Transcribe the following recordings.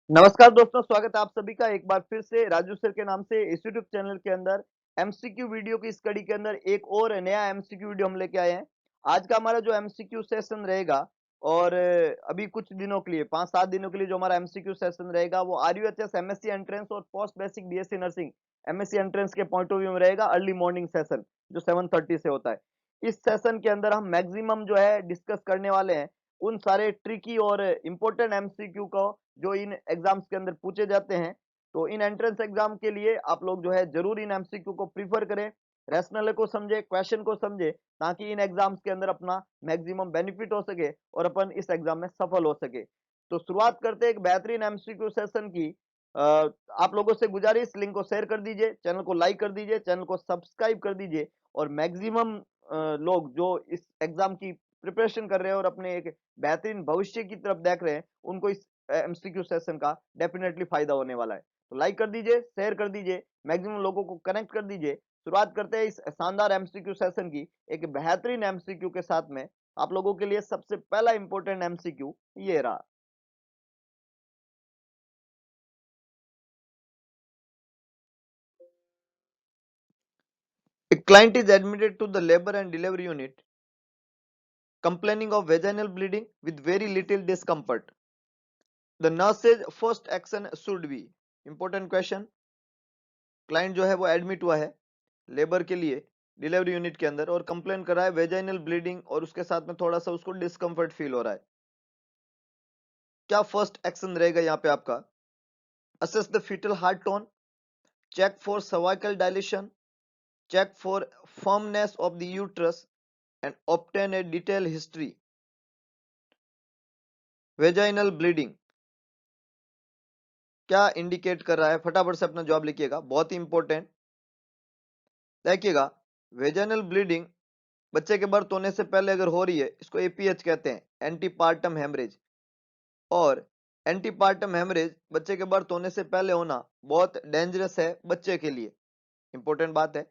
नमस्कार दोस्तों, स्वागत है आप सभी का एक बार फिर से राजू सर के नाम से इस यूट्यूब चैनल के अंदर एमसीक्यू वीडियो की इस कड़ी के अंदर एक और नया एमसीक्यू वीडियो हम लेके आए हैं। आज का हमारा जो एमसीक्यू सेशन रहेगा और अभी कुछ दिनों के लिए 5-7 दिनों के लिए जो हमारा एमसीक्यू सेशन रहेगा वो आरयूएचएस एमएससी एंट्रेंस और post basic BSc nursing MSc entrance के पॉइंट ऑफ व्यू में रहेगा। अर्ली मॉर्निंग सेशन जो 7:30 से होता है। इस सेशन के अंदर हम मैक्सिमम जो है डिस्कस करने वाले हैं उन सारे ट्रिकी और इम्पोर्टेंट एमसीक्यू को जो इन एग्जाम्स के अंदर पूछे जाते हैं। तो इन एंट्रेंस एग्जाम के लिए आप लोग जो है जरूर इन एमसीक्यू को प्रीफर करें, रैशनल को समझे, क्वेश्चन को समझे, ताकि इन एग्जाम्स के अंदर अपना मैक्सिमम बेनिफिट हो सके और अपन इस एग्जाम में सफल हो सके। तो शुरुआत करते हैं एक बेहतरीन एमसीक्यू सेशन की। आप लोगों से गुजारिश, लिंक को शेयर कर दीजिए, चैनल को लाइक कर दीजिए, चैनल को सब्सक्राइब कर दीजिए और मैक्सिमम लोग जो इस एग्जाम की प्रिपरेशन कर रहे हैं और अपने एक बेहतरीन भविष्य की तरफ देख रहे हैं, उनको इस एमसीक्यू सेशन का डेफिनेटली फायदा होने वाला है। तो लाइक कर दीजिए, शेयर कर दीजिए, मैक्सिमम लोगों को कनेक्ट कर दीजिए। शुरुआत करते हैं इस शानदार एमसीक्यू सेशन की एक बेहतरीन एमसीक्यू के साथ में। आप लोगों के लिए सबसे पहला इंपॉर्टेंट एमसीक्यू ये रहा। A client is admitted to the labor and delivery unit complaining of vaginal bleeding with very little discomfort. The nurse's first action should be, important question, client जो है वो एडमिट हुआ है लेबर के लिए delivery unit के अंदर और कंप्लेन कर रहा है वेजाइनल ब्लीडिंग और उसके साथ में थोड़ा सा उसको डिस्कम्फर्ट फील हो रहा है। क्या फर्स्ट एक्शन रहेगा यहाँ पे आपका? Assess the fetal heart tone, check for cervical dilation, check for firmness of the uterus and obtain a detail history. Vaginal bleeding क्या इंडिकेट कर रहा है? फटाफट से अपना जवाब लिखिएगा, बहुत ही इंपॉर्टेंट। देखिएगा, वेजाइनल ब्लीडिंग बच्चे के बर्थ होने से पहले अगर हो रही है, इसको एपीएच कहते हैं, एंटीपार्टम हेमरेज। और एंटीपार्टम हेमरेज बच्चे के बर्थ होने से पहले होना बहुत डेंजरस है बच्चे के लिए, इंपॉर्टेंट बात है।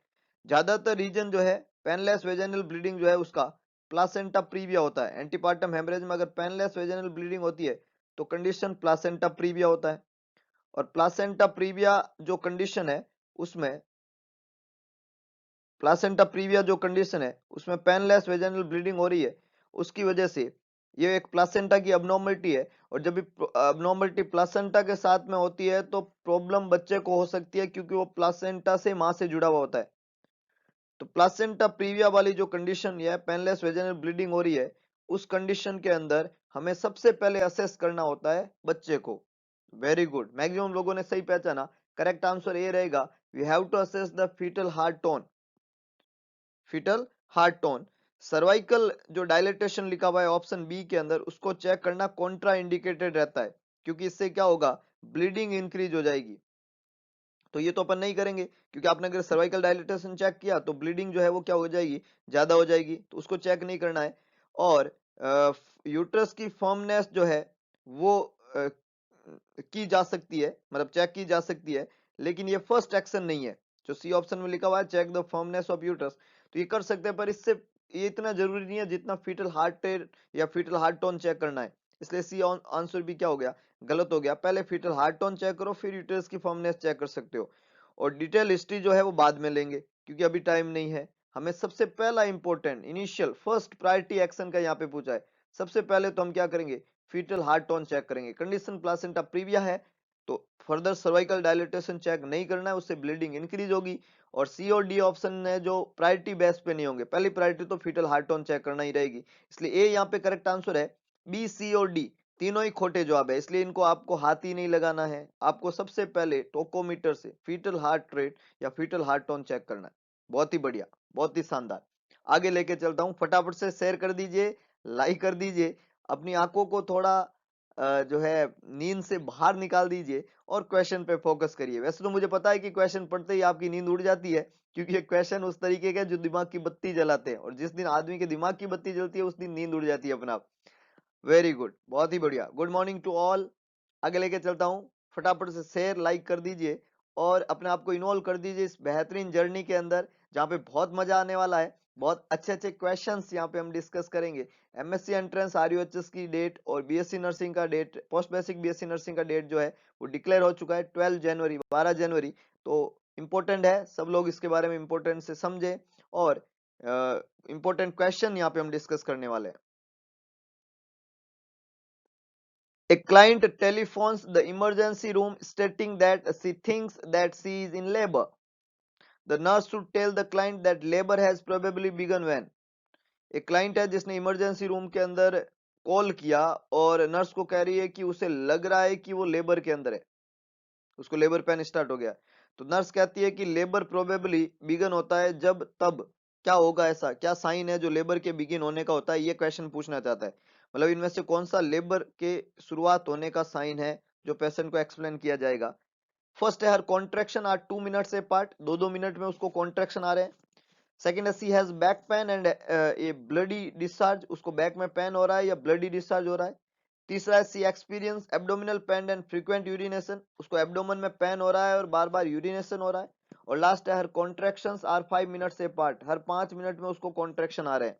ज्यादातर रीजन जो है पेनलेस वेजाइनल ब्लीडिंग जो है उसका प्लासेंटा प्रीविया होता है। एंटीपार्टम हेमरेज में अगर पेनलेस वेजाइनल ब्लीडिंग होती है तो कंडीशन प्लासेंटा प्रीविया होता है। और प्लासेंटा प्रीविया जो कंडीशन है उसमें प्लासेंटा प्रीविया जो कंडीशन है उसमें पेनलेस वेजाइनल ब्लीडिंग हो रही है, उसकी वजह से ये एक प्लासेंटा की अबनॉर्मलिटी है। और जब भी अबनॉर्मलिटी प्लासेंटा के साथ में होती है तो प्रॉब्लम बच्चे को हो सकती है, क्योंकि वो प्लासेंटा से मां से जुड़ा हुआ होता है। तो प्लासेंटा प्रीविया वाली जो कंडीशन है, पेनलेस वेजाइनल ब्लीडिंग हो रही है, उस कंडीशन के अंदर हमें सबसे पहले असेस करना होता है बच्चे को। वेरी गुड, मैक्सिमम लोगों ने सही पहचाना। करेक्ट आंसर ये रहेगा, we have to assess the fetal heart tone. Fetal heart tone. Cervical जो डायलेटेशन लिखा हुआ है ऑप्शन बी के अंदर, उसको चेक करना कॉन्ट्रा इंडिकेटेड रहता है, क्योंकि इससे क्या होगा, ब्लीडिंग इंक्रीज हो जाएगी। तो ये तो अपन नहीं करेंगे, क्योंकि आपने अगर सर्वाइकल डायलेटेशन चेक किया तो ब्लीडिंग जो है वो क्या हो जाएगी, ज्यादा हो जाएगी, तो उसको चेक नहीं करना है। और यूट्रस की फर्मनेस जो है वो की जा सकती है, मतलब चेक की जा सकती है, लेकिन ये फर्स्ट एक्शन नहीं है। जो सी ऑप्शन में लिखा हुआ है check the firmness of uterus, तो ये कर सकते हैं, पर इससे ये इतना जरूरी नहीं है जितना फीटल हार्ट रेट या फीटल हार्ट टोन चेक करना है। इसलिए सी आंसर भी क्या हो गया, गलत हो गया। पहले फीटल हार्ट टोन चेक करो, फिर यूट्रस की फर्मनेस चेक कर सकते हो। और डिटेल हिस्ट्री जो है वो बाद में लेंगे, क्योंकि अभी टाइम नहीं है। हमें सबसे पहला important initial first priority action का यहाँ पे पूछा है। सबसे पहले तो हम क्या करेंगे, फीटल हार्ट टोन चेक करेंगे। कंडीशन प्लासेंटा प्रीविया है तो फर्दर सर्वाइकल डायलेटेशन चेक नहीं करना है, उससे ब्लीडिंग इंक्रीज होगी। और सी और डी ऑप्शन है जो प्रायोरिटी बेस पे नहीं होंगे, पहली प्रायोरिटी तो फीटल हार्ट टोन चेक करना ही रहेगी। इसलिए ए यहाँ पे करेक्ट आंसर है। बी, सी और डी तीनों ही खोटे जवाब है, इसलिए इनको आपको हाथ ही नहीं लगाना है। आपको सबसे पहले टोकोमीटर से फीटल हार्ट रेट या फीटल हार्ट टोन चेक करना है। बहुत ही बढ़िया, बहुत ही शानदार। आगे लेके चलता हूं, फटाफट से शेयर कर दीजिए, लाइक कर दीजिए, अपनी आंखों को थोड़ा जो है नींद से बाहर निकाल दीजिए और क्वेश्चन पे फोकस करिए। वैसे तो मुझे पता है कि क्वेश्चन पढ़ते ही आपकी नींद उड़ जाती है, क्योंकि ये क्वेश्चन उस तरीके के जो दिमाग की बत्ती जलाते हैं, और जिस दिन आदमी के दिमाग की बत्ती जलती है उस दिन नींद उड़ जाती है अपना आप। वेरी गुड, बहुत ही बढ़िया। Good morning to all. आगे लेके चलता हूँ, फटाफट से शेयर लाइक कर दीजिए और अपने आप को इन्वॉल्व कर दीजिए इस बेहतरीन जर्नी के अंदर, जहाँ पे बहुत मजा आने वाला है। बहुत अच्छे अच्छे क्वेश्चंस यहाँ पे हम डिस्कस करेंगे। एमएससी एंट्रेंस आरयूएचएस की डेट और बीएससी नर्सिंग का date, post basic BSc nursing का डेट जो है वो डिक्लेयर हो चुका है 12 जनवरी, 12 जनवरी। तो इम्पोर्टेंट है, सब लोग इसके बारे में इम्पोर्टेंट से समझे और इम्पोर्टेंट क्वेश्चन यहाँ पे हम डिस्कस करने वाले हैं। A client telephones the emergency room stating that she thinks that she is in labor. The nurse should tell the client that labor has probably begun when. एक क्लाइंट है जिसने emergency room के अंदर call किया और nurse को कह रही है कि उसे लग रहा है कि वो लेबर के अंदर है, उसको लेबर पेन स्टार्ट हो गया। तो नर्स कहती है कि लेबर प्रोबेबली बिगन होता है जब तब, क्या होगा, ऐसा क्या साइन है जो लेबर के बिगिन होने का होता है, ये क्वेश्चन पूछना चाहता है। मतलब इनमें से कौन सा लेबर के शुरुआत होने का साइन है जो पेशेंट को एक्सप्लेन किया जाएगा। फर्स्ट है her contraction are 2 minutes apart, 2-2 minute में उसको कॉन्ट्रेक्शन आ रहे हैं। सेकेंड है she has back pain and a bloody discharge, उसको बैक में पेन हो रहा है या ब्लडी डिस्चार्ज हो रहा है। तीसरा है she experience abdominal pain and frequent urination, उसको एब्डोमन में पेन हो रहा है और बार बार यूरिनेशन हो रहा है। और लास्ट है her contractions are 5 minutes apart, हर 5 मिनट में उसको कॉन्ट्रेक्शन आ रहे हैं।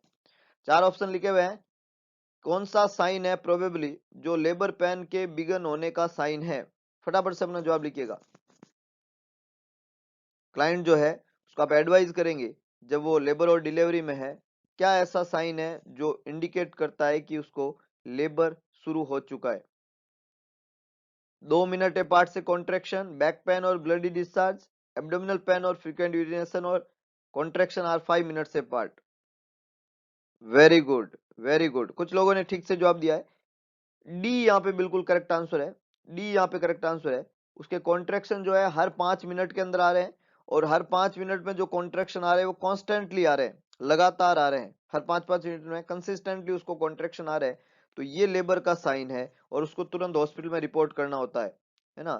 4 ऑप्शन लिखे हुए हैं, कौन सा साइन है प्रोबेबली जो लेबर पेन के बिगन होने का साइन है। फटाफट से अपना जवाब लिखिएगा। क्लाइंट जो है उसको आप एडवाइज करेंगे जब वो लेबर और डिलीवरी में है, क्या ऐसा साइन है जो इंडिकेट करता है कि उसको लेबर शुरू हो चुका है। 2 मिनट ए पार्ट से कॉन्ट्रेक्शन, बैक पेन और ब्लडी डिस्चार्ज, एब्डोमिनल पेन और फ्रीक्वेंट यूरिनेशन और contraction are 5 minutes apart. Very good, very good, कुछ लोगों ने ठीक से जवाब दिया है। डी यहाँ पे बिल्कुल करेक्ट आंसर है, डी यहाँ पे करेक्ट आंसर है। उसके कॉन्ट्रेक्शन जो है हर 5 मिनट के अंदर आ रहे हैं और हर 5 मिनट में जो कॉन्ट्रेक्शन आ रहे हैं वो कॉन्स्टेंटली आ रहे हैं, लगातार आ रहे हैं, हर 5-5 मिनट में कंसिस्टेंटली उसको कॉन्ट्रेक्शन आ रहे हैं। तो ये लेबर का साइन है और उसको तुरंत हॉस्पिटल में रिपोर्ट करना होता है ना,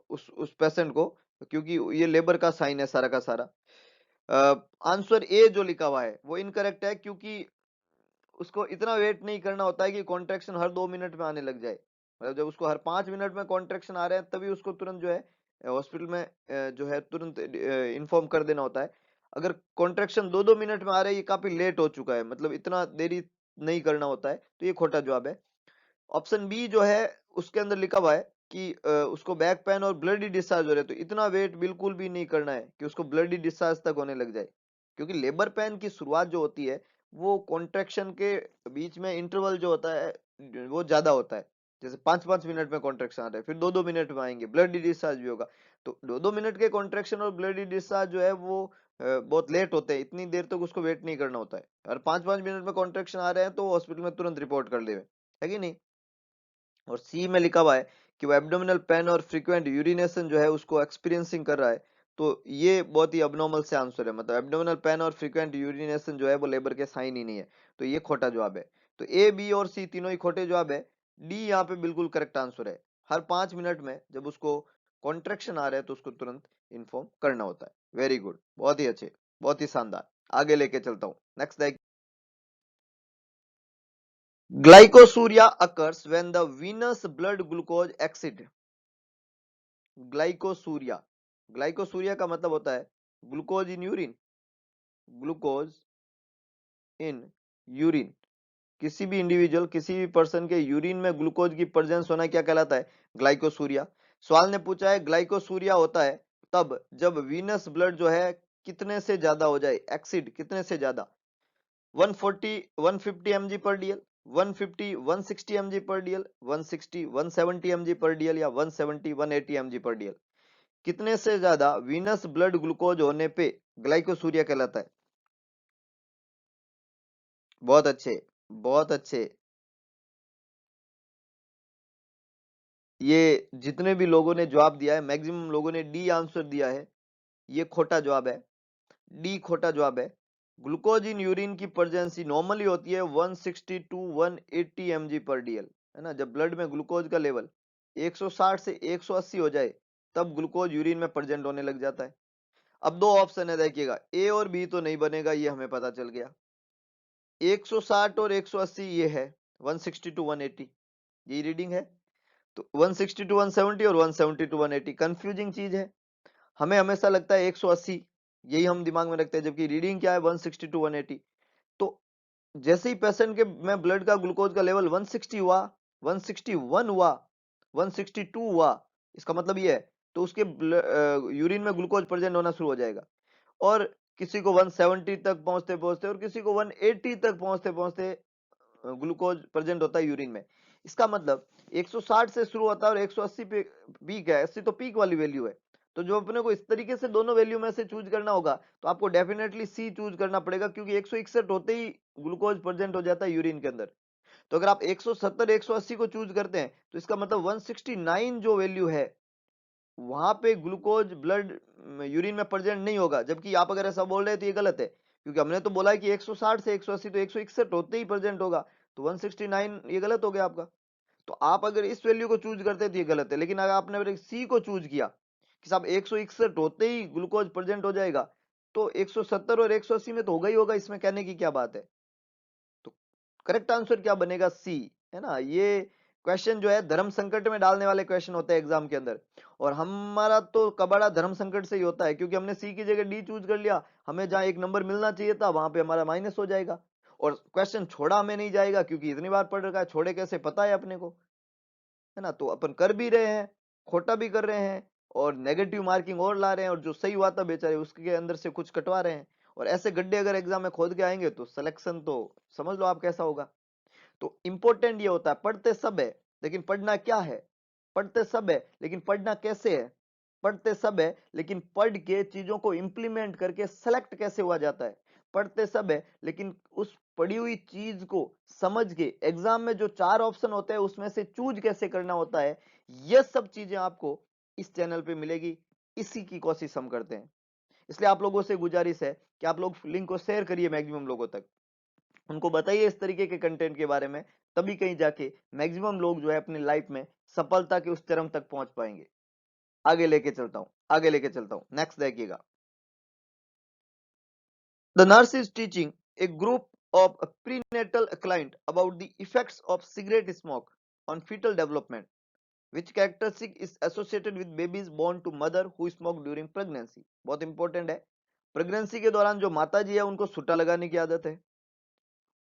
उस पेशेंट को, क्योंकि ये लेबर का साइन है सारा का सारा। आंसर ए जो लिखा हुआ है वो इनकरेक्ट है, क्योंकि उसको इतना वेट नहीं करना होता है कि कॉन्ट्रेक्शन हर 2 मिनट में आने लग जाए। मतलब जब उसको हर 5 मिनट में कॉन्ट्रेक्शन आ रहे हैं तभी उसको तुरंत जो है हॉस्पिटल में जो है तुरंत इन्फॉर्म कर देना होता है। अगर कॉन्ट्रेक्शन 2-2 मिनट में आ रहा है, ये काफी लेट हो चुका है, मतलब इतना देरी नहीं करना होता है, तो ये खोटा जवाब है। ऑप्शन बी जो है उसके अंदर लिखा हुआ है कि उसको बैक पेन और ब्लडी डिस्चार्ज हो रहे हैं, तो इतना वेट बिल्कुल भी नहीं करना है कि उसको ब्लडी डिस्चार्ज तक होने लग जाए, क्योंकि लेबर पेन की शुरुआत जो होती है वो कॉन्ट्रेक्शन के बीच में इंटरवल जो होता है वो ज्यादा होता है। जैसे 5-5 मिनट में कॉन्ट्रेक्शन आ रहा है, फिर 2-2 मिनट में आएंगे, ब्लडी डिस्चार्ज भी होगा। तो 2-2 मिनट के कॉन्ट्रेक्शन और ब्लडी डिस्चार्ज जो है वो बहुत लेट होते हैं, इतनी देर तक उसको वेट नहीं करना होता है। और 5-5 मिनट में कॉन्ट्रेक्शन आ रहे हैं तो हॉस्पिटल में तुरंत रिपोर्ट कर देवे, है कि नहीं। और सी में लिखा हुआ है कि वो एब्डोमिनल पेन और फ्रीक्वेंट यूरिनेशन जो है उसको एक्सपीरियंसिंग कर रहा है, तो ये बहुत ही अबनॉर्मल से आंसर है। मतलब एब्डोमिनल पेन और फ्रीक्वेंट यूरिनेशन जो है वो लेबर के साइन ही नहीं है, तो ये खोटा जवाब है। तो ए, बी और सी तीनों ही खोटे जवाब है। डी यहाँ पे बिल्कुल करेक्ट आंसर है। हर 5 मिनट में जब उसको कॉन्ट्रेक्शन आ रहा है तो उसको तुरंत इन्फॉर्म करना होता है। वेरी गुड, बहुत ही अच्छे, बहुत ही शानदार। आगे लेके चलता हूँ, next. Glycosuria occurs when the venous blood glucose exceed. Glycosuria, glycosuria का मतलब होता है glucose in urine, glucose in urine. किसी भी इंडिविजुअल, किसी भी पर्सन के यूरिन में ग्लूकोज की प्रेजेंस होना क्या कहलाता है, ग्लाइकोसूरिया। सवाल ने पूछा है ग्लाइकोसूरिया होता है तब जब वीनस ब्लड जो है कितने से ज्यादा हो जाए, एक्सिड कितने से ज्यादा, 140 150 mg पर डीएल, 150 160 mg पर डीएल, 160 170 mg पर डीएल या 170 180 mg पर डीएल। कितने से ज्यादा वीनस ब्लड ग्लूकोज होने पे ग्लाइकोसूरिया कहलाता है। बहुत अच्छे, बहुत अच्छे। ये जितने भी लोगों ने जवाब दिया है मैक्सिमम लोगों ने डी आंसर दिया है, ये खोटा जवाब है। डी खोटा जवाब है। ग्लूकोज इन यूरिन की प्रेजेंसी नॉर्मली होती है 160 टू 180 mg पर डीएल, है ना। जब ब्लड में ग्लूकोज का लेवल 160 से 180 हो जाए तब ग्लूकोज यूरिन में प्रेजेंट होने लग जाता है। अब दो ऑप्शन है, देखिएगा ए और बी तो नहीं बनेगा, ये हमें पता चल गया। 160 और 180 ये है, 160 टू 180 ये रीडिंग है। तो 160 टू 170 और 170 टू 180 कंफ्यूजिंग चीज है। हमें हमेशा लगता है 180, यही हम दिमाग में रखते हैं, जबकि रीडिंग क्या है 160 टू 180। तो जैसे ही पेशेंट के में ब्लड का ग्लूकोज का लेवल 160 हुआ, 161 हुआ, 162 हुआ, इसका मतलब ये है, तो उसके यूरिन में ग्लूकोज प्रेजेंट होना शुरू हो जाएगा। और किसी को 170 तक पहुंचते पहुंचते और किसी को 180 तक पहुंचते पहुंचते ग्लूकोज प्रेजेंट होता है यूरिन में। इसका मतलब 160 से शुरू होता है और 180 पे पीक है। 80 तो पीक वाली वैल्यू है। तो जो अपने को इस तरीके से दोनों वैल्यू में से चूज करना होगा, तो आपको डेफिनेटली सी चूज करना पड़ेगा, क्योंकि 161 होते ही ग्लूकोज प्रेजेंट हो जाता है यूरिन के अंदर। तो अगर आप 170 180 को चूज करते हैं, तो इसका मतलब 169 जो वैल्यू है वहां पे ग्लूकोज ब्लड यूरिन में प्रेजेंट नहीं होगा। जबकि आप अगर ऐसा बोल रहे हैं तो ये गलत है, क्योंकि हमने तो बोला है कि 160 से 180, तो 161 होते ही प्रेजेंट होगा, तो 169 ये गलत हो गया आपका। तो आप अगर इस वैल्यू को चूज करते हैं तो ये गलत है। लेकिन अगर आपने सी को चूज किया कि साहब 161 होते ही ग्लूकोज प्रेजेंट हो जाएगा, तो 170 और 180 में तो होगा ही होगा, इसमें कहने की क्या बात है। तो करेक्ट आंसर क्या बनेगा? सी, है ना। ये क्वेश्चन जो है धर्म संकट में डालने वाले क्वेश्चन होते हैं एग्जाम के अंदर, और हमारा तो कबाड़ा धर्म संकट से ही होता है, क्योंकि हमने सी की जगह डी चूज कर लिया। हमें जहां एक नंबर मिलना चाहिए था वहां पे हमारा माइनस हो जाएगा, और क्वेश्चन छोड़ा हमें नहीं जाएगा, क्योंकि इतनी बार पढ़ रखा है, छोड़े कैसे पता है अपने को, है ना। तो अपन कर भी रहे हैं, खोटा भी कर रहे हैं, और नेगेटिव मार्किंग और ला रहे हैं, और जो सही हुआ था बेचारे उसके अंदर से कुछ कटवा रहे हैं। और ऐसे गड्ढे अगर एग्जाम में खोद के आएंगे तो सिलेक्शन तो समझ लो आप कैसा होगा। तो इंपॉर्टेंट ये होता है, पढ़ते सब है लेकिन पढ़ना क्या है, पढ़ते सब है लेकिन पढ़ना कैसे है, पढ़ते सब है लेकिन पढ़ के चीजों को इंप्लीमेंट करके सेलेक्ट कैसे हुआ जाता है, पढ़ते सब है लेकिन उस पढ़ी हुई चीज को समझ के एग्जाम में जो 4 ऑप्शन होते हैं उसमें से चूज कैसे करना होता है, ये सब चीजें आपको इस चैनल पे मिलेगी। इसी की कोशिश हम करते हैं। इसलिए आप लोगों से गुजारिश है कि आप लोग लिंक को शेयर करिए मैक्सिमम लोगों तक, उनको बताइए इस तरीके के कंटेंट के बारे में, तभी कहीं जाके मैक्सिमम लोग जो है अपनी लाइफ में सफलता के उस चरम तक पहुंच पाएंगे। आगे लेके चलता हूं, आगे लेके चलता हूं, नेक्स्ट देखिएगा। The nurse is teaching A group of a prenatal client about the effects of cigarette smoke on fetal development, which characteristic is associated with babies born to mother who smoke during pregnancy। बहुत important है। Pregnancy के दौरान जो माता जी है उनको सुट्टा लगाने की आदत है,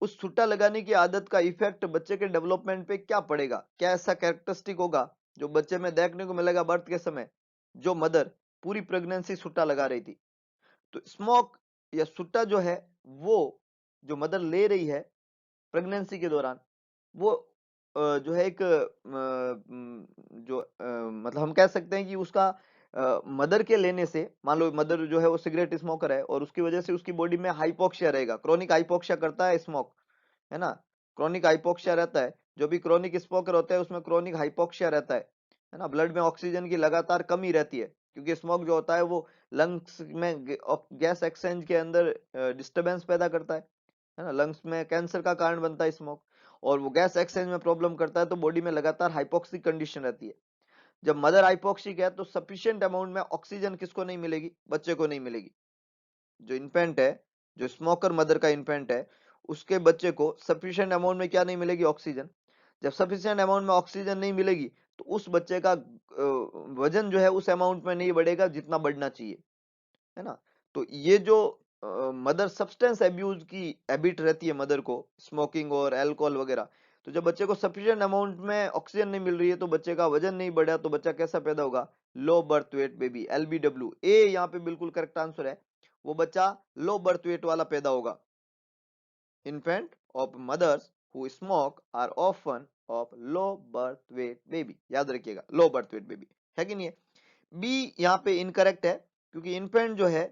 उस सुट्टा लगाने की आदत का इफेक्ट बच्चे के डेवलपमेंट पे क्या पड़ेगा, क्या ऐसा कैरेक्टरिस्टिक होगा जो बच्चे में देखने को मिलेगा बर्थ के समय, जो मदर पूरी प्रेगनेंसी सुट्टा लगा रही थी। तो स्मोक या सुट्टा जो है वो जो मदर ले रही है प्रेगनेंसी के दौरान, वो जो है एक जो मतलब हम कह सकते हैं कि उसका मदर के लेने से, मान लो मदर जो है वो सिगरेट स्मोकर है और उसकी वजह से उसकी बॉडी में हाइपोक्सिया रहेगा, क्रोनिक हाइपोक्सिया करता है स्मोक, है ना। क्रोनिक हाइपोक्सिया रहता है, जो भी क्रोनिक स्मोकर होता है उसमें क्रोनिक हाइपोक्सिया रहता है ना। ब्लड में ऑक्सीजन की लगातार कमी रहती है, क्योंकि स्मोक जो होता है वो लंग्स में गैस एक्सचेंज के अंदर डिस्टरबेंस पैदा करता है ना। लंग्स में कैंसर का कारण बनता है स्मोक, और वो गैस एक्सचेंज में प्रॉब्लम करता है, तो बॉडी में लगातार हाइपोक्सिक कंडीशन रहती है। जब मदर हाइपोक्सिक है तो सफिशिएंट अमाउंट में ऑक्सीजन किसको नहीं मिलेगी? बच्चे को नहीं मिलेगी। जो इन्फेंट है, जो स्मोकर मदर का इन्फेंट है, उसके बच्चे को सफिशिएंट अमाउंट में क्या नहीं मिलेगी? ऑक्सीजन। जब सफिशिएंट अमाउंट में ऑक्सीजन नहीं मिलेगी तो उस बच्चे का वजन जो है उस अमाउंट में नहीं बढ़ेगा जितना बढ़ना चाहिए, है ना। तो ये जो मदर सब्सटेंस एब्यूज की हैबिट रहती है मदर को, स्मोकिंग और अल्कोहल वगैरह, तो जब बच्चे को सफिशिएंट अमाउंट में ऑक्सीजन नहीं मिल रही है तो बच्चे का वजन नहीं बढ़ा, तो बच्चा कैसा पैदा होगा? लो बर्थ वेट बेबी, LBW। ए यहाँ पे बिल्कुल करेक्ट आंसर है, वो बच्चा लो बर्थ वेट वाला पैदा होगा। Infant of mothers who smoke are often of low birth weight baby, याद रखिएगा, लो बर्थ वेट बेबी है कि नहीं है। बी यहाँ पे इनकरेक्ट है, क्योंकि इन्फेंट जो है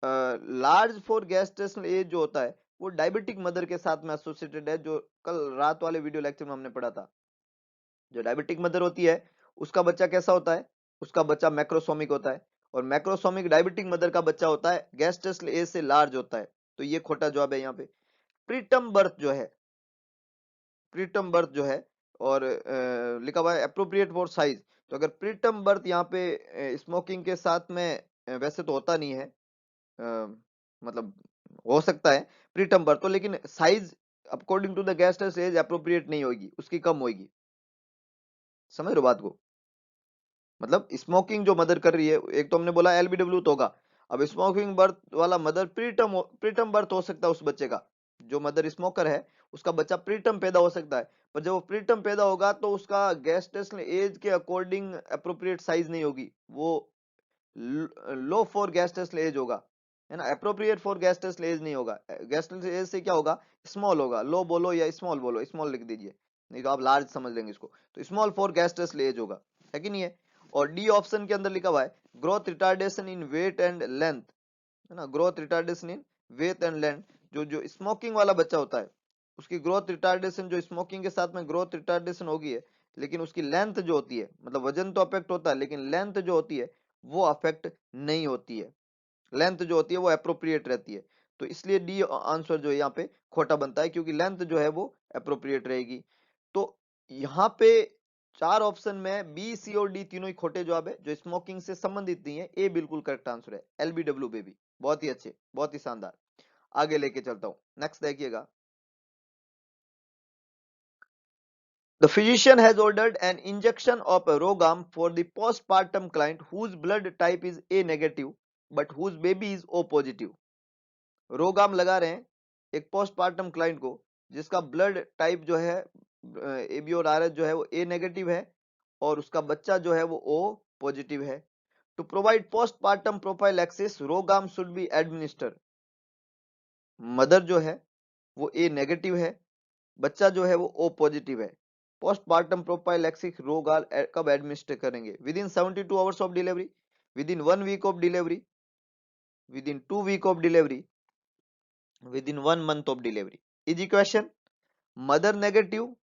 लार्ज फॉर गैस्ट्रेशनल एज जो होता है वो डायबिटिक मदर के साथ में एसोसिएटेड है, जो कल रात वाले वीडियो लेक्चर में हमने पढ़ा था। जो डायबिटिक मदर होती है उसका बच्चा कैसा होता है? उसका बच्चा मैक्रोसोमिक होता है, और मैक्रोसोमिक डायबिटिक मदर का बच्चा होता है गैस्ट्रेशनल एज से लार्ज होता है। तो ये खोटा जवाब है यहाँ पे। प्रीटर्म बर्थ जो है, प्रीटर्म बर्थ जो है, और लिखा हुआ है अप्रोप्रिएट फॉर साइज। तो अगर प्रीटर्म बर्थ यहाँ पे स्मोकिंग के साथ में वैसे तो होता नहीं है, मतलब हो सकता है प्रीटर्म बर्थ तो, लेकिन size according to the gest age appropriate नहीं होगी, उसकी कम होगी। समझ रहे हो बात को? मतलब स्मोकिंग जो मदर कर रही है, एक तो हमने बोला LBW तो होगा, अब स्मोकिंग बर्थ वाला मदर प्रीटर्म बर्थ हो सकता है उस बच्चे का, जो मदर स्मोकर है उसका बच्चा प्रीटर्म पैदा हो सकता है, पर जब वो प्रीटर्म पैदा होगा तो उसका गैस्टेशनल एज के अकॉर्डिंग अप्रोप्रिएट साइज नहीं होगी, वो लो फॉर गैस्टेशनल एज होगा, है ना, अप्रोप्रिएट फॉर गैस्टेशनल एज नहीं होगा। गैस्टेशनल एज से क्या होगा, स्मॉल होगा, लो बोलो या स्मॉल बोलो, स्मॉल लिख दीजिए, नहीं तो आप लार्ज समझ लेंगे इसको, तो स्मॉल फॉर गैस्टेशनल एज होगा, है कि नहीं है। और डी ऑप्शन के अंदर लिखा हुआ है growth retardation in weight and length, है ना, growth retardation in weight and length, जो जो स्मोकिंग वाला बच्चा होता है उसकी ग्रोथ रिटार्डेशन, जो स्मोकिंग के साथ में ग्रोथ रिटार्डेशन होगी है, लेकिन उसकी लेंथ जो होती है, मतलब वजन तो अफेक्ट होता है लेकिन लेंथ जो होती है वो अफेक्ट नहीं होती है, लेंथ जो होती है वो अप्रोप्रिएट रहती है, तो इसलिए डी आंसर जो है यहाँ पे खोटा बनता है, क्योंकि लेंथ जो है वो अप्रोप्रिएट रहेगी। तो यहाँ पे 4 ऑप्शन में बी सी और डी तीनों ही खोटे जवाब है, जो स्मोकिंग से संबंधित नहीं है, ए बिल्कुल करेक्ट आंसर है, एलबीडब्ल्यू बेबी, बहुत ही अच्छे, बहुत ही शानदार। आगे लेके चलता हूं, नेक्स्ट देखिएगा। The physician has ordered an injection of Rogam for the postpartum client whose blood type is A negative but whose baby is O positive. रोगाम लगा रहे हैं एक पोस्टपार्टम क्लाइंट को जिसका ब्लड टाइप जो है एबी और आरएच जो है वो ए नेगेटिव है और उसका बच्चा जो है वो ओ पॉजिटिव है। To provide postpartum prophylaxis RhoGAM should be administer. Mother जो है वो ए नेगेटिव है, बच्चा जो है वो ओ पॉजिटिव है। पोस्टपार्टम प्रोफाइलैक्सिस रोगाल कब एडमिनिस्टर करेंगे? Within 72 hours of delivery, within 1 week of delivery, within 2 week of delivery, within 1 month of delivery. Easy question. Mother negative,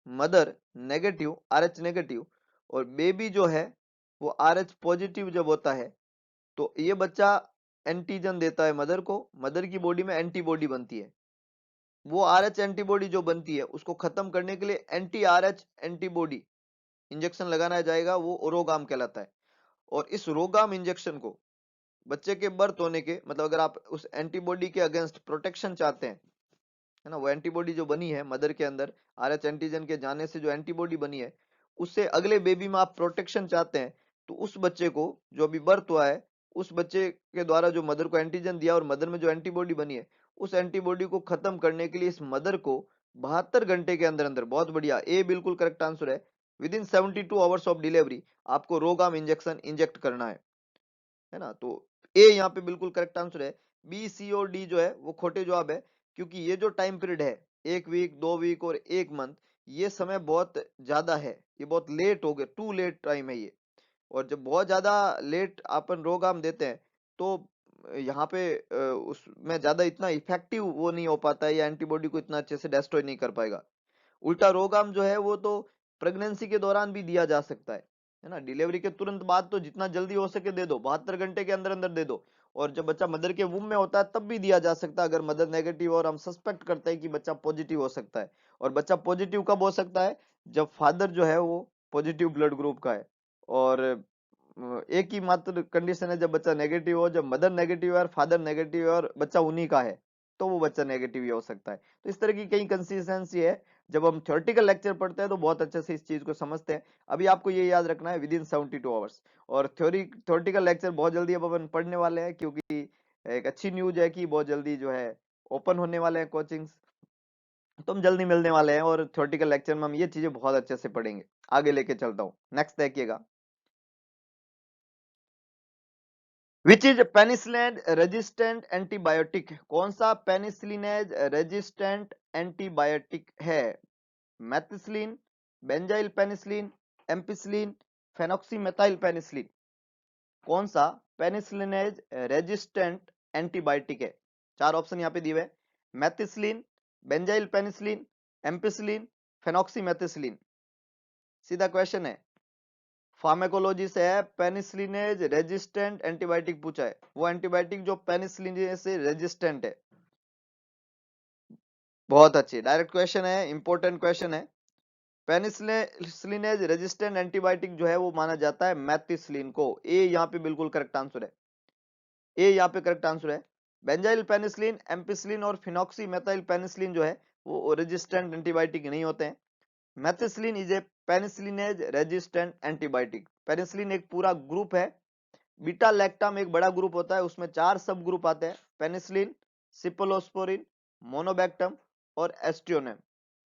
mother negative R H negative और baby जो है वो R H positive जब होता है तो ये बच्चा एंटीजन देता है मदर को, मदर की बॉडी में एंटीबॉडी बनती है, वो आर एच एंटीबॉडी जो बनती है उसको खत्म करने के लिए anti R H antibody injection लगाना जाएगा, वो रोगाम कहलाता है। और इस रोगाम इंजेक्शन को बच्चे के बर्थ होने के, मतलब अगर आप उस एंटीबॉडी के अगेंस्ट प्रोटेक्शन चाहते हैं, है ना, वो एंटीबॉडी जो बनी है मदर के अंदर आर एच एंटीजन के जाने से जो एंटीबॉडी बनी है उससे अगले बेबी में आप प्रोटेक्शन चाहते हैं, तो उस बच्चे को जो अभी बर्थ हुआ है उस बच्चे के द्वारा जो मदर को एंटीजन दिया और मदर में जो एंटीबॉडी बनी है उस एंटीबॉडी को खत्म करने के लिए इस मदर को 72 घंटे के अंदर अंदर, बहुत बढ़िया, ए बिल्कुल करेक्ट आंसर है, with in 72 hours of delivery आपको रोगाम इंजेक्शन इंजेक्ट करना है ना। तो ए यहाँ पे बिल्कुल करेक्ट आंसर है। बी सी और डी जो है वो खोटे जवाब है, क्योंकि ये जो टाइम पीरियड है 1 वीक 2 वीक और 1 मंथ, ये समय बहुत ज्यादा है, ये बहुत लेट हो गया, टू लेट टाइम है ये। और जब बहुत ज्यादा लेट अपन रोगाम देते हैं तो यहाँ पे उसमें ज्यादा इतना इफेक्टिव वो नहीं हो पाता है, या एंटीबॉडी को इतना अच्छे से डिस्ट्रॉय नहीं कर पाएगा। उल्टा रोगाम जो है वो तो प्रेगनेंसी के दौरान भी दिया जा सकता है ना, डिलीवरी के तुरंत बाद तो जितना जल्दी हो सके दे दो, 72 घंटे के अंदर अंदर दे दो, और जब बच्चा मदर के वूम में होता है तब भी दिया जा सकता है अगर मदर नेगेटिव और हम सस्पेक्ट करते हैं कि बच्चा पॉजिटिव हो सकता है। और बच्चा पॉजिटिव कब हो सकता है? जब फादर जो है वो पॉजिटिव ब्लड ग्रुप का है, और एक ही मात्र कंडीशन है जब बच्चा नेगेटिव हो, जब मदर नेगेटिव है और फादर नेगेटिव है और बच्चा उन्हीं का है तो वो बच्चा नेगेटिव ही हो सकता है। तो इस तरह की कई कंसिस्टेंसी है, जब हम थ्योरेटिकल लेक्चर पढ़ते हैं तो बहुत अच्छे से इस चीज को समझते हैं। अभी आपको ये याद रखना है विद इन 72 आवर्स। और थ्योरेटिकल लेक्चर बहुत जल्दी अब अपन पढ़ने वाले हैं, क्योंकि एक अच्छी न्यूज है कि बहुत जल्दी जो है ओपन होने वाले हैं कोचिंग्स, तो हम जल्दी मिलने वाले हैं और थ्योरेटिकल लेक्चर में हम ये चीजें बहुत अच्छे से पढ़ेंगे। आगे लेके चलता हूँ, नेक्स्ट देखिएगा। Which is penicillin resistant antibiotic? कौन सा पेनिसिलिनेज रेजिस्टेंट एंटीबायोटिक है? Methicillin, benzyl penicillin, ampicillin, phenoxymethyl penicillin. कौन सा पेनिसिलिनेज रेजिस्टेंट एंटीबायोटिक है? 4 ऑप्शन यहाँ पे दिए हुए, मेथिसिलिन, बेंजाइल पेनिसिलिन, एम्पिसिलिन, फेनॉक्सीमेथिसिलिन। सीधा क्वेश्चन है, फार्मेकोलॉजी से है, पेनिसिलिनेज रेजिस्टेंट एंटीबायोटिक पूछा है, वो एंटीबायोटिक जो पेनिसिलिन से रेजिस्टेंट है। बहुत अच्छी, डायरेक्ट क्वेश्चन है, इंपॉर्टेंट क्वेश्चन है। पेनिसिलिनेज रेजिस्टेंट एंटीबायोटिक जो है वो माना जाता है मेथिसिलिन को। ए यहाँ पे बिल्कुल करेक्ट आंसर है, ए यहाँ पे करेक्ट आंसर है। बेंजाइल पेनिसिलिन, एम्पिसिलिन और फिनॉक्सीमेथाइल पेनिसिलिन जो है वो रेजिस्टेंट एंटीबायोटिक नहीं होते हैं। Methicillin is a penicillinase resistant antibiotic. Penicillin एक पूरा ग्रुप है बीटा लैक्टम एक बड़ा ग्रुप होता है, उसमें 4 सब ग्रुप आते हैं, पेनिसिलिन, सिप्रोस्पोरिन, मोनोबैक्टम और एस्ट्रोनेम,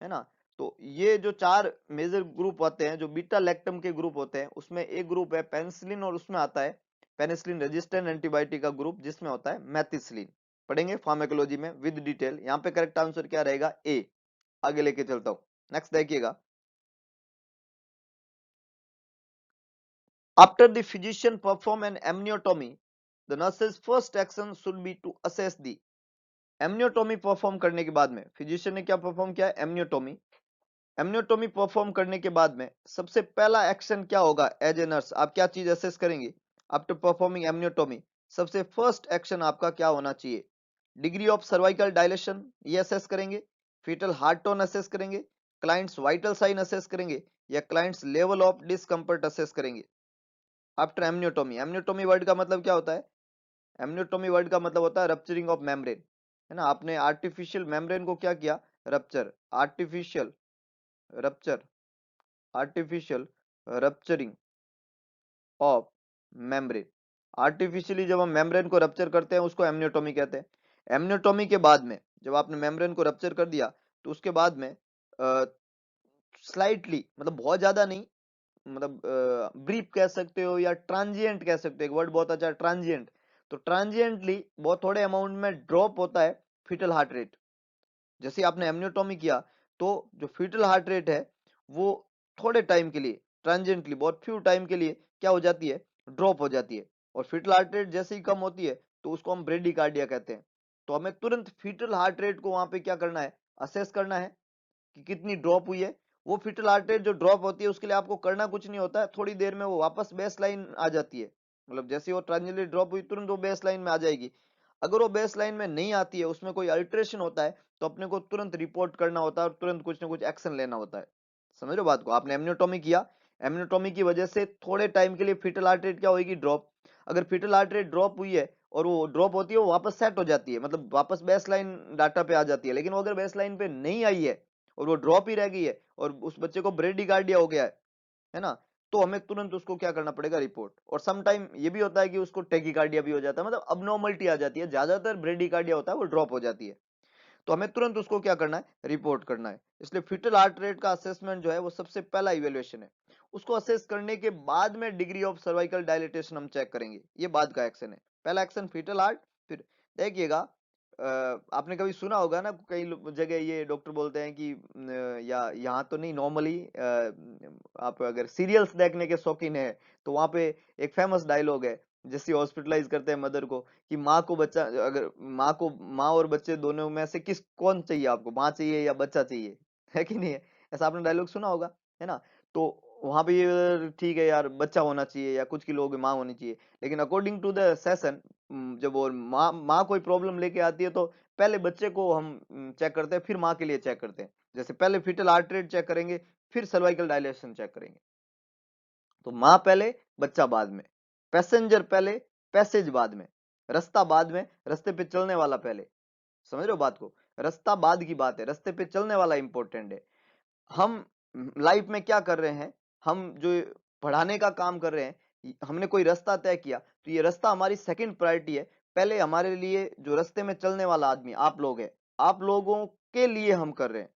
है ना। तो ये जो 4 मेजर ग्रुप होते हैं, जो बीटा लैक्टम के ग्रुप होते हैं, उसमें एक ग्रुप है पेनिसिलिन और उसमें आता है पेनिसिलिन रेजिस्टेंट एंटीबायोटिक का ग्रुप, जिसमें होता है मेथिसिलिन। पढ़ेंगे फार्माकोलॉजी में विद डिटेल। यहाँ पे करेक्ट आंसर क्या रहेगा? ए। आगे लेके चलता हूं, नेक्स्ट देखिएगा। After the physician perform an amniotomy, the nurse's first action should be to assess the amniotomy perform करने के बाद में फिजिशियन ने क्या परफॉर्म किया है? एमनियोटोमी। एमनियोटोमी परफॉर्म करने के बाद में सबसे पहला एक्शन क्या होगा? एज ए नर्स आप क्या चीज असेस करेंगे? आफ्टर परफॉर्मिंग एमनियोटोमी सबसे फर्स्ट एक्शन आपका क्या होना चाहिए? डिग्री ऑफ सर्वाइकल डायलेशन ये असेस करेंगे, फीटल हार्ट टोन असेस करेंगे, क्लाइंट्स वाइटल साइन असेस करेंगे, या clients level of discomfort assess करेंगे आफ्टर एमनियोटोमी। एमनियोटोमी वर्ड का मतलब क्या होता है? एमनियोटोमी वर्ड का मतलब होता है रप्चरिंग ऑफ मेम्ब्रेन, है ना। आपने आर्टिफिशियल मेम्ब्रेन को क्या किया? Rupture, artificial rupture, artificial rupturing of membrane. Artificially जब हम मेम्ब्रेन को रप्चर करते हैं उसको एमनियोटोमी कहते हैं। एमनियोटोमी के बाद में जब आपने मेम्ब्रेन को रप्चर कर दिया तो उसके बाद में स्लाइटली, मतलब बहुत ज्यादा नहीं, मतलब ब्रीफ कह सकते हो या ट्रांजिएंट कह सकते हो, एक वर्ड बहुत अच्छा है ट्रांजिएंट। तो ट्रांजिएंटली बहुत थोड़े अमाउंट में ड्रॉप होता है फीटल हार्ट रेट। जैसे आपने एमनियोटोमी किया तो जो फीटल हार्ट रेट है वो थोड़े टाइम के लिए, ट्रांजिएंटली बहुत फ्यू टाइम के लिए क्या हो जाती है? ड्रॉप हो जाती है। और फीटल हार्ट रेट जैसे ही कम होती है तो उसको हम ब्रेडिकार्डिया कहते हैं। तो हमें तुरंत फीटल हार्ट रेट को वहां पे क्या करना है? असेस करना है कि कितनी ड्रॉप हुई है। वो फीटल हार्ट रेट जो ड्रॉप होती है उसके लिए आपको करना कुछ नहीं होता है, थोड़ी देर में वो वापस बेस लाइन आ जाती है। मतलब जैसे वो ट्रांजिएंटली ड्रॉप हुई तुरंत वो बेस लाइन में आ जाएगी। अगर वो बेस लाइन में नहीं आती है, उसमें कोई अल्ट्रेशन होता है, तो अपने को तुरंत रिपोर्ट करना होता है और तुरंत कुछ ना कुछ एक्शन लेना होता है। समझ रहे हो बात को? आपने एमनियोटोमी किया, एमनियोटोमी की वजह से थोड़े टाइम के लिए फीटल हार्ट रेट क्या होगी? ड्रॉप। अगर फीटल हार्ट रेट ड्रॉप हुई है और वो ड्रॉप होती है वो वापस सेट हो जाती है, मतलब वापस बेस लाइन डाटा पे आ जाती है। लेकिन वो अगर बेस लाइन पे नहीं आई है और वो ड्रॉप ही रह गई है और उस बच्चे को ब्रेडिकार्डिया हो गया है ना, तो हमें तुरंत उसको क्या करना पड़ेगा? रिपोर्ट। और सम टाइम ये भी होता है कि उसको टेकिकार्डिया भी हो जाता है, मतलब अबनॉर्मलिटी आ जाती है। ज्यादातर ब्रेडिकार्डिया होता है वो ड्रॉप हो जाती है, तो हमें तुरंत उसको क्या करना है? रिपोर्ट करना है। इसलिए फीटल हार्ट रेट का असेसमेंट जो है वो सबसे पहला इवेल्युएशन है। उसको असेस करने के बाद में डिग्री ऑफ सर्वाइकल डायलिटेशन हम चेक करेंगे, ये बाद का एक्शन है। पहला एक्शन फीटल हार्ट। फिर देखिएगा, आपने कभी सुना होगा ना, कई जगह ये डॉक्टर बोलते हैं कि या यहाँ तो नहीं, नॉर्मली आप अगर सीरियल्स देखने के शौकीन है तो वहां पे एक फेमस डायलॉग है, जैसे हॉस्पिटलाइज करते हैं मदर को, कि माँ को बच्चा, अगर माँ और बच्चे दोनों में से किस कौन चाहिए आपको, माँ चाहिए या बच्चा चाहिए? है कि नहीं है? ऐसा आपने डायलॉग सुना होगा, है ना। तो वहां पे ये ठीक है यार, बच्चा होना चाहिए, या कुछ की लोग माँ होनी चाहिए। लेकिन अकॉर्डिंग टू द सेशन, जब वो माँ कोई प्रॉब्लम लेके आती है तो पहले बच्चे को हम चेक करते हैं, फिर माँ के लिए चेक करते हैं। जैसे पहले फीटल हार्ट रेट चेक करेंगे, फिर सर्वाइकल डायलेशन चेक करेंगे। तो माँ पहले, बच्चा बाद में, पैसेंजर पहले, पैसेज बाद में, रास्ता बाद में, रास्ते पे चलने वाला पहले। समझ रहे हो बात को? रास्ता बाद की बात है, रास्ते पे चलने वाला इंपॉर्टेंट है। हम लाइफ में क्या कर रहे हैं? हम जो पढ़ाने का काम कर रहे हैं, हमने कोई रास्ता तय किया तो ये रास्ता हमारी सेकंड प्रायोरिटी है। पहले हमारे लिए जो रास्ते में चलने वाला आदमी आप लोग हैं, आप लोगों के लिए हम कर रहे हैं।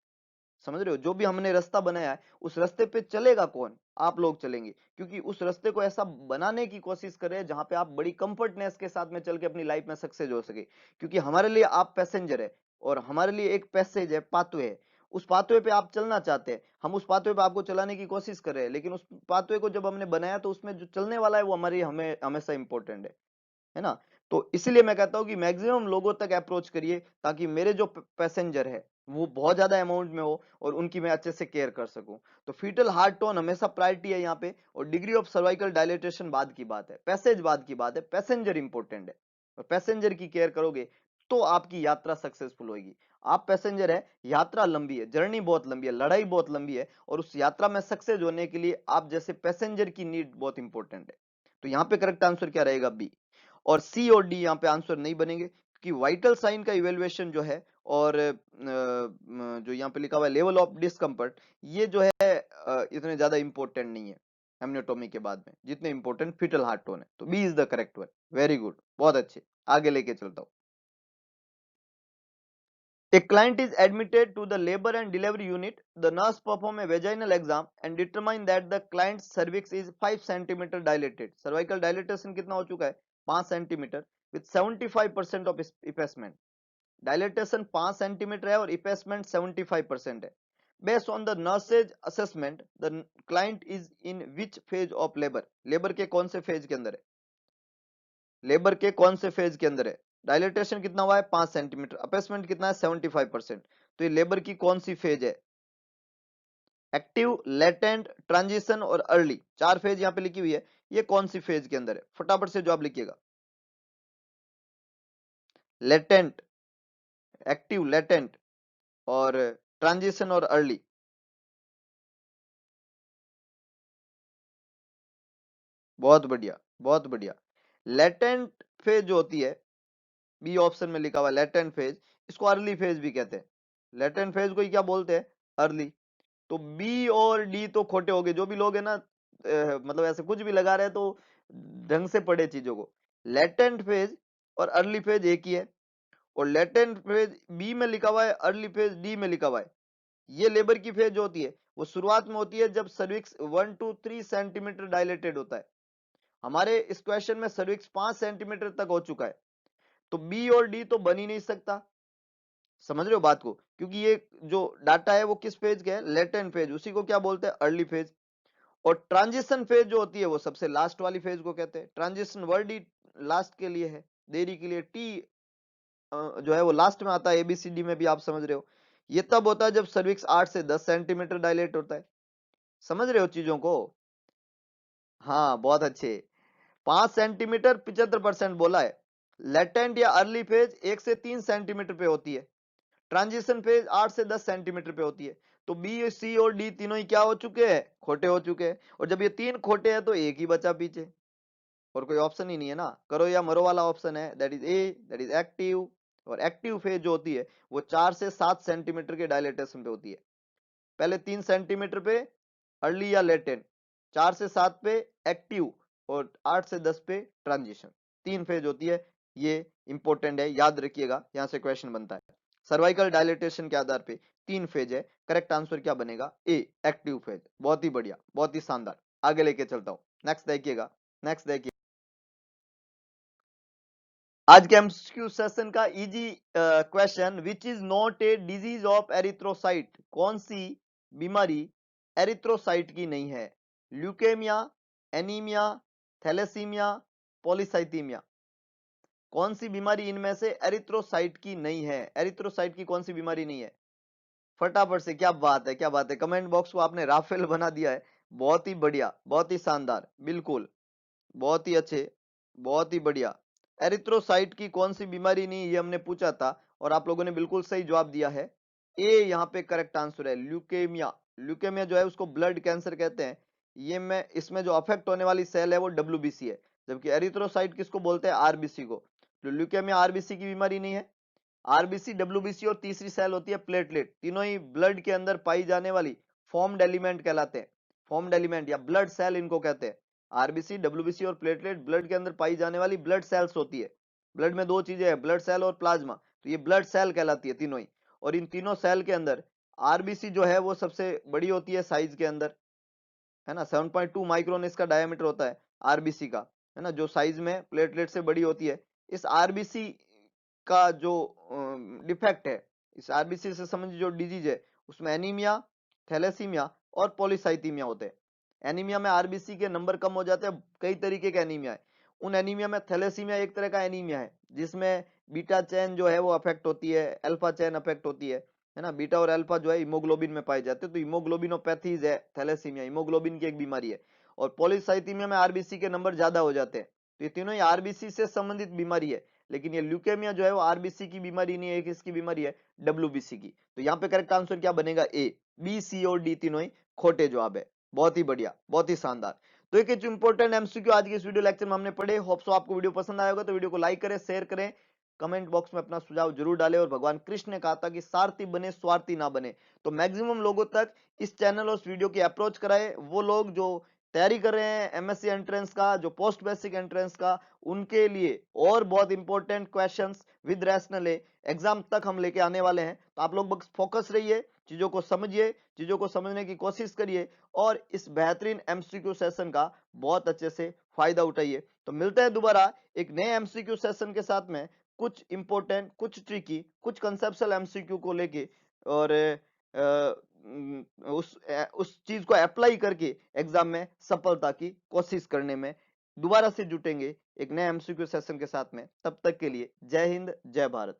समझ रहे हो? जो भी हमने रास्ता बनाया है उस रास्ते पे चलेगा कौन? आप लोग चलेंगे, क्योंकि उस रास्ते को ऐसा बनाने की कोशिश कर रहे हैं जहां पे आप बड़ी कंफर्टनेस के साथ में चल के अपनी लाइफ में सक्सेस हो सके। क्योंकि हमारे लिए आप पैसेंजर है और हमारे लिए एक पैसेज है, पाथवे है। उस पाथवे पे आप चलना चाहते हैं, हम उस पाथवे पे आपको चलाने की कोशिश कर रहे हैं, लेकिन उस पाथवे को जब हमने बनाया तो उसमें जो चलने वाला है वो हमारी हमें हमेशा इंपॉर्टेंट है ना। तो इसीलिए मैं कहता हूं कि मैक्सिमम लोगों तक अप्रोच करिए, ताकि मेरे जो पैसेंजर है वो बहुत ज्यादा अमाउंट में हो और उनकी मैं अच्छे से केयर कर सकूं। तो फीटल हार्ट टोन हमेशा प्रायोरिटी है यहाँ पे, और डिग्री ऑफ सर्वाइकल डायलेटेशन बाद की बात है, पैसेज बाद की बात है, पैसेंजर इंपॉर्टेंट है। और पैसेंजर की केयर करोगे तो आपकी यात्रा सक्सेसफुल होगी। आप पैसेंजर है, यात्रा लंबी है, जर्नी बहुत लंबी है, लड़ाई बहुत लंबी है, और उस यात्रा में सक्सेस होने के लिए आप जैसे पैसेंजर की नीड बहुत इंपॉर्टेंट है। तो यहाँ पे करेक्ट आंसर क्या रहेगा? बी। और सी और डी यहाँ पे आंसर नहीं बनेंगे, क्योंकि वाइटल साइन का इवेल्युएशन जो है और जो यहाँ पे लिखा हुआ है लेवल ऑफ डिस्कम्फर्ट, ये जो है इतने ज्यादा इंपॉर्टेंट नहीं है। एमनियोटोमी के बाद में, जितने इंपॉर्टेंट फीटल हार्ट टोन है। तो B is the correct one. Very good, बहुत अच्छे। आगे लेके चलता हूं। A client is admitted to the labor and delivery unit. The nurse perform a vaginal exam and determine that the client's cervix is 5 centimeter dilated. Cervical dilatation कितना हो चुका है? 5 centimetre with 75% of effacement. Dilatation 5 centimetre है और effacement 75% है। Based on the nurse's assessment, the client is in which phase of labor? Labor के कौन से phase के अंदर है? लेबर के कौन से फेज के अंदर है? डायलेटेशन कितना हुआ है? 5 सेंटीमीटर। अपेसमेंट कितना है? 75%। तो ये लेबर की कौन सी फेज है? एक्टिव, लेटेंट, ट्रांजिशन और अर्ली, 4 फेज यहाँ पे लिखी हुई है। ये कौन सी फेज के अंदर है? फटाफट से जवाब लिखिएगा। लेटेंट, एक्टिव, लेटेंट और ट्रांजिशन और अर्ली। बहुत बढ़िया, बहुत बढ़िया। लेटेंट फेज जो होती है, बी ऑप्शन में लिखा हुआ लेटेंट फेज, इसको अर्ली फेज भी कहते हैं। लेटेंट फेज को ही क्या बोलते हैं? अर्ली। तो बी और डी तो खोटे हो गए। जो भी लोग है ना मतलब ऐसे कुछ भी लगा रहे हैं तो ढंग से पढ़े चीजों को। लेटेंट फेज और अर्ली फेज एक ही है, और लेटेंट फेज बी में लिखा हुआ है, अर्ली फेज डी में लिखा हुआ है। ये लेबर की फेज जो होती है वो शुरुआत में होती है जब सर्विक्स 1 to 3 सेंटीमीटर डायलेटेड होता है। हमारे इस क्वेश्चन में सर्विक्स 5 सेंटीमीटर तक हो चुका है, तो बी और डी तो बन ही नहीं सकता। समझ रहे हो बात को? क्योंकि ये जो डाटा है वो किस फेज का है? लेटेंट फेज, उसी को क्या बोलते हैं? Early phase. और ट्रांजिशन फेज जो होती है वो सबसे लास्ट वाली फेज को कहते हैं। ट्रांजिशन वर्ड ही लास्ट के लिए है, देरी के लिए। टी जो है वो लास्ट में आता है, एबीसीडी में भी आप समझ रहे हो। ये तब होता है जब सर्विक्स 8 से 10 सेंटीमीटर डायलेट होता है। समझ रहे हो चीजों को? हाँ, बहुत अच्छे। 5 सेंटीमीटर 75% बोला है। लेटेंट या अर्ली फेज 1 से 3 सेंटीमीटर पे होती है। ट्रांजिशन फेज 8 से 10 सेंटीमीटर पे होती है। तो बी, सी और डी तीनों ही क्या हो चुके हैं? खोटे हो चुके हैं। और जब ये तीन खोटे हैं तो एक ही बचा पीछे, और कोई ऑप्शन ही नहीं है ना। करो या मरो वाला ऑप्शन है, that is a, that is active. और एक्टिव फेज जो होती है वो 4 से 7 सेंटीमीटर के डायलेटेशन पे होती है। पहले 3 सेंटीमीटर पे अर्ली या लेटेंट, 4 से 7 पे एक्टिव, और 8 से 10 पे ट्रांजिशन। 3 फेज होती है। ये इंपॉर्टेंट है, याद रखिएगा, यहां से क्वेश्चन बनता है। सर्वाइकल डायलेटेशन के आधार पे 3 फेज है। करेक्ट आंसर क्या बनेगा? ए, एक्टिव फेज। बहुत ही बढ़िया, बहुत ही शानदार। आगे लेके चलता हूं। नेक्स्ट देखिएगा, नेक्स्ट देखिए। आज के एमसीक्यू सेशन का easy question, which is not a disease of erythrocyte? कौन सी बीमारी एरिथ्रोसाइट की नहीं है? Leukaemia, anaemia, thalassaemia, polycythaemia. कौन सी बीमारी इनमें से एरिथ्रोसाइट की नहीं है? एरिथ्रोसाइट की कौन सी बीमारी नहीं है? फटाफट से, क्या बात है, क्या बात है। कमेंट बॉक्स को आपने राफेल बना दिया है। बहुत ही बढ़िया, बहुत ही शानदार, बिल्कुल, बहुत ही अच्छे, बहुत ही बढ़िया। एरिथ्रोसाइट की कौन सी बीमारी नहीं, ये हमने पूछा था और आप लोगों ने बिल्कुल सही जवाब दिया है। ए यहाँ पे करेक्ट आंसर है, ल्यूकेमिया। ल्यूकेमिया जो है उसको ब्लड कैंसर कहते हैं। ये में इसमें जो अफेक्ट होने वाली सेल है वो डब्ल्यूबीसी है, जबकि एरिथ्रोसाइट किसको बोलते हैं? आरबीसी को। तो ल्यूकेमिया आरबीसी की बीमारी नहीं है। आरबीसी, डब्ल्यूबीसी और तीसरी सेल होती है प्लेटलेट, तीनों ही ब्लड के अंदर पाई जाने वाली फॉर्म्ड एलिमेंट कहलाते हैं। फॉर्म्ड एलिमेंट या ब्लड सेल इनको कहते हैं। आरबीसी, डब्ल्यूबीसी और प्लेटलेट ब्लड के अंदर पाई जाने वाली ब्लड सेल्स होती है। ब्लड में दो चीजें हैं, ब्लड सेल और प्लाज्मा, तो ये ब्लड सेल कहलाती है तीनों ही। और इन तीनों सेल के अंदर आरबीसी जो है वो सबसे बड़ी होती है साइज के अंदर, है ना। 7.2 माइक्रोन इसका डायमीटर होता है आरबीसी का, है ना, जो साइज में प्लेटलेट से बड़ी होती है। इस आरबीसी का जो डिफेक्ट है, इस आरबीसी से संबंधित जो डिजीज है, उसमें एनीमिया, थैलेसीमिया और पॉलीसाइथीमिया होते हैं। एनीमिया में आरबीसी के नंबर कम हो जाते हैं। कई तरीके का एनीमिया है। उन एनीमिया में थैलेसीमिया एक तरह का एनीमिया है जिसमें बीटा चेन जो है वो अफेक्ट होती है, अल्फा चेन अफेक्ट होती है ना। बीटा और अल्फा जो है हीमोग्लोबिन में पाए जाते हैं, तो हीमोग्लोबिनोपैथीज है थैलेसीमिया, हीमोग्लोबिन की एक बीमारी है। और पॉलीसाइथीमिया में आरबीसी के नंबर ज्यादा हो जाते हैं। तो ये तीनों ही आरबीसी से संबंधित बीमारी है। लेकिन ये ल्यूकेमिया जो है वो आरबीसी की बीमारी नहीं है, एक इसकी बीमारी है डब्ल्यूबीसी की। तो यहाँ पे करेक्ट आंसर क्या बनेगा? ए, बी, सी और डी तीनों ही खोटे जवाब है। बहुत ही बढ़िया, बहुत ही शानदार। तो एक इंपॉर्टेंट एमसीक्यू आज के इस वीडियो लेक्चर में हमने पढ़े। होप सो आपको वीडियो पसंद आया होगा। तो वीडियो को लाइक करें, शेयर करें, कमेंट बॉक्स में अपना सुझाव जरूर डालें। और भगवान कृष्ण ने कहा था कि सारथी बने, स्वार्थी ना बने। तो मैक्सिमम लोगों तक इस चैनल और इस वीडियो की अप्रोच कराए वो लोग जो तैयारी कर रहे हैं एमएससी एंट्रेंस का, जो पोस्ट बेसिक एंट्रेंस का, उनके लिए और बहुत important questions with rational exam तक हम लेके आने वाले हैं। तो आप लोग बस फोकस रहिए, चीजों को समझिए, चीजों को समझने की कोशिश करिए और इस बेहतरीन एमसीक्यू सेशन का बहुत अच्छे से फायदा उठाइए। तो मिलते हैं दोबारा एक नए एमसीक्यू सेशन के साथ में, कुछ इंपॉर्टेंट, कुछ ट्रिकी, कुछ कंसेप्चुअल एमसीक्यू को लेके, और उस चीज को अप्लाई करके एग्जाम में सफलता की कोशिश करने में दोबारा से जुटेंगे एक नए एमसीक्यू सेशन के साथ में। तब तक के लिए जय हिंद, जय भारत।